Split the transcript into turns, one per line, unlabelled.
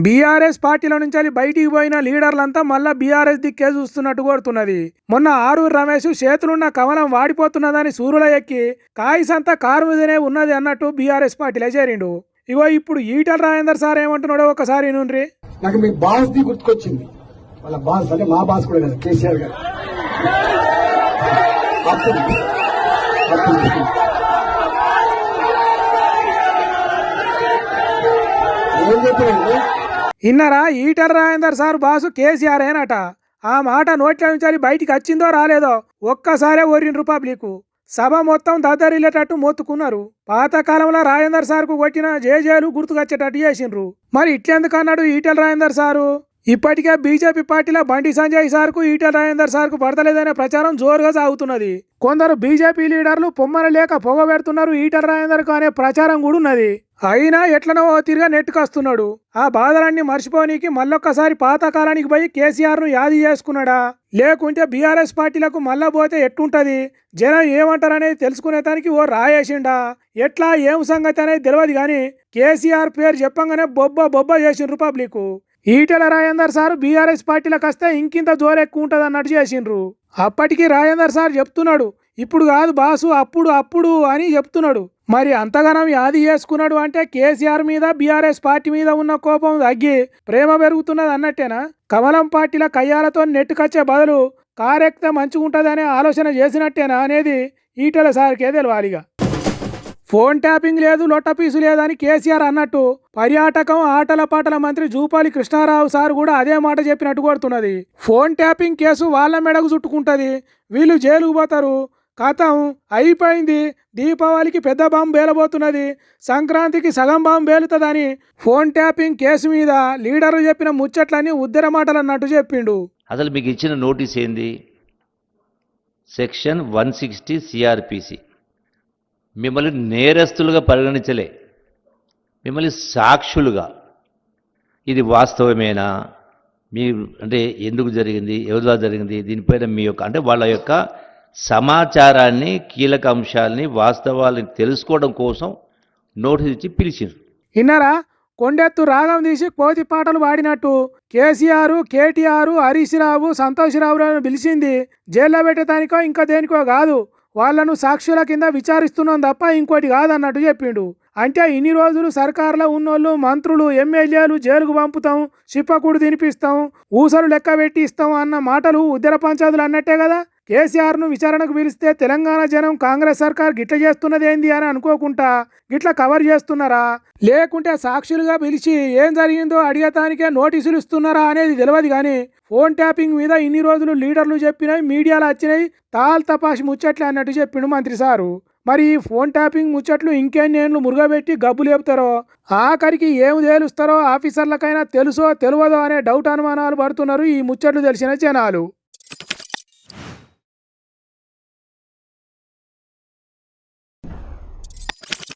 BRS పార్టీల నుంచి బయటికి పోయిన లీడర్లంతా మళ్ళా బీఆర్ఎస్ దిక్కే చూస్తున్నట్టు కొడుతున్నది. మొన్న ఆరూరు రమేష్ చేతులున్న కమలం వాడిపోతున్నదని సూరుల ఎక్కి కాయిసంతా కారు మీదనే ఉన్నది అన్నట్టు బీఆర్ఎస్ పార్టీలో చేరిండు. ఇగో ఇప్పుడు ఈటల రాజేందర్ సార్ ఏమంటున్నాడో ఒకసారి నుండ్రి.
నాకు మీ బాస్ ది గుర్తుకొచ్చింది. వాళ్ళ బాస్ అంటే మా బాస్ కూడా కదా, కేసీఆర్ గారు. ఏం చెప్పారండి?
ఇన్నరా ఈటల రాజేందర్ సార్ బాసు కేసీఆర్ ఏనట. ఆ మాట నోట్ల నుంచి బయటికి వచ్చిందో రాలేదో ఒక్కసారే ఓరిన పబ్లిక్. సభ మొత్తం దద్దరిల్లేటట్టు మొత్తుకున్నారు. పాతకాలంలో రాజేందర్ సార్కు కొట్టిన జేజేలు గుర్తుకొచ్చేటట్టు చేసిండ్రు. మరి ఇట్లెందుకు అన్నాడు ఈటల రాజేందర్ సారు? ఇప్పటికే బీజేపీ పార్టీలో బండి సంజయ్ సార్కు ఈటల రాజేందర్ సార్కు పడతలేదనే ప్రచారం జోరుగా సాగుతున్నది. కొందరు బీజేపీ లీడర్లు పొమ్మన లేక పొగ పెడుతున్నారు ఈటల రాజేందర్కు అనే ప్రచారం కూడా ఉన్నది. అయినా ఎట్లనో తిరిగా నెట్టుకొస్తున్నాడు. ఆ బాధలన్నీ మర్చిపోనీకి మళ్ళొక్కసారి పాతకాలానికి పోయి కేసీఆర్ను యాది చేసుకున్నాడా, లేకుంటే బీఆర్ఎస్ పార్టీలకు మళ్ళా పోతే ఎట్టుంటది, జనం ఏమంటారనేది తెలుసుకునేదానికి ఓ రాయేసిండా, ఎట్లా ఏం సంగతి అనేది తెలియదు కానీ కేసీఆర్ పేరు చెప్పంగానే బొబ్బ చేసిండ్రు public. Etela Rajender sir BRS పార్టీలకు వస్తే ఇంకింత జోరు ఎక్కువ ఉంటుంది అన్నట్టు చేసిండ్రు. అప్పటికి రాజేందర్ సార్ చెప్తున్నాడు, ఇప్పుడు కాదు బాసు అప్పుడు అని చెప్తున్నాడు. మరి అంతగానం యాది చేసుకున్నాడు అంటే కేసీఆర్ మీద బీఆర్ఎస్ పార్టీ మీద ఉన్న కోపం తగ్గి ప్రేమ పెరుగుతున్నది అన్నట్టేనా? కమలం పార్టీల కయ్యాలతో నెట్టుకొచ్చే బదులు కారెక్తే మంచిగుంటుందనే ఆలోచన చేసినట్టేనా అనేది ఈటల సార్కే తెలియాలిగా. ఫోన్ ట్యాపింగ్ లేదు, లొట్టపీసు లేదని కేసీఆర్ అన్నట్టు పర్యాటకం ఆటల పాటల మంత్రి జూపాలి కృష్ణారావు సార్ కూడా అదే మాట చెప్పినట్టు కొడుతున్నది. ఫోన్ ట్యాపింగ్ కేసు వాళ్ళ మెడకు చుట్టుకుంటుంది, వీళ్ళు జైలుకు పోతారు, కథం అయిపోయింది, దీపావళికి పెద్ద బాంబు బేలబోతున్నది, సంక్రాంతికి సగం బాంబు బేలుతుందని ఫోన్ ట్యాపింగ్ కేసు మీద లీడర్లు చెప్పిన ముచ్చట్లని ఉద్దర మాటలు అన్నట్టు చెప్పిండు.
అసలు మీకు ఇచ్చిన నోటీస్ ఏంది? Section 160 CrPC. మిమ్మల్ని నేరస్తులుగా పరిగణించలే, మిమ్మల్ని సాక్షులుగా. ఇది వాస్తవమేనా, మీరు అంటే ఎందుకు జరిగింది, ఎవరిలా జరిగింది, దీనిపైన మీ యొక్క అంటే వాళ్ళ యొక్క సమాచారాన్ని, కీలక అంశాలని, వాస్తవాలని తెలుసుకోవడం కోసం నోటీస్ ఇచ్చి పిలిచిండ్రు.
ఇన్నారా? కొండెత్తు రాగం తీసి కోతి పాటలు పాడినట్టు కేసీఆర్, కేటీఆర్, హరీష్ రావు, సంతోష్ రావులను పిలిచింది జైల్లో పెట్టడానికో ఇంకా దేనికో కాదు, వాళ్లను సాక్షుల కింద విచారిస్తున్నాం తప్ప ఇంకోటి కాదన్నట్టు చెప్పిండు. అంటే ఇన్ని రోజులు సర్కారులో ఉన్నోళ్ళు, మంత్రులు, ఎమ్మెల్యేలు జైలుకు పంపుతాం, చిప్పకూడు తినిపిస్తాం, ఊసలు లెక్క పెట్టి ఇస్తాం అన్న మాటలు ఉద్దర పంచాదులు అన్నట్టే కదా. కేసీఆర్ను విచారణకు పిలిస్తే తెలంగాణ జనం కాంగ్రెస్ సర్కార్ గిట్ల చేస్తున్నదేంది అని అనుకోకుండా గిట్ల కవర్ చేస్తున్నారా, లేకుంటే సాక్షులుగా పిలిచి ఏం జరిగిందో అడిగటానికే నోటీసులు ఇస్తున్నారా అనేది తెలియదు కానీ ఫోన్ ట్యాపింగ్ మీద ఇన్ని రోజులు లీడర్లు చెప్పినాయి, మీడియాలో వచ్చినాయి, తపాసి ముచ్చట్లే అన్నట్టు చెప్పిండు మంత్రి సారు. మరి ఈ ఫోన్ ట్యాపింగ్ ముచ్చట్లు ఇంకెన్నేళ్ళు మురుగబెట్టి గబ్బు లేపుతారో, ఆఖరికి ఏమి తేలుస్తారో ఆఫీసర్లకైనా తెలుసో తెలియదో అనే డౌట్ అనుమానాలు పడుతున్నారు ఈ ముచ్చట్లు తెలిసిన జనాలు.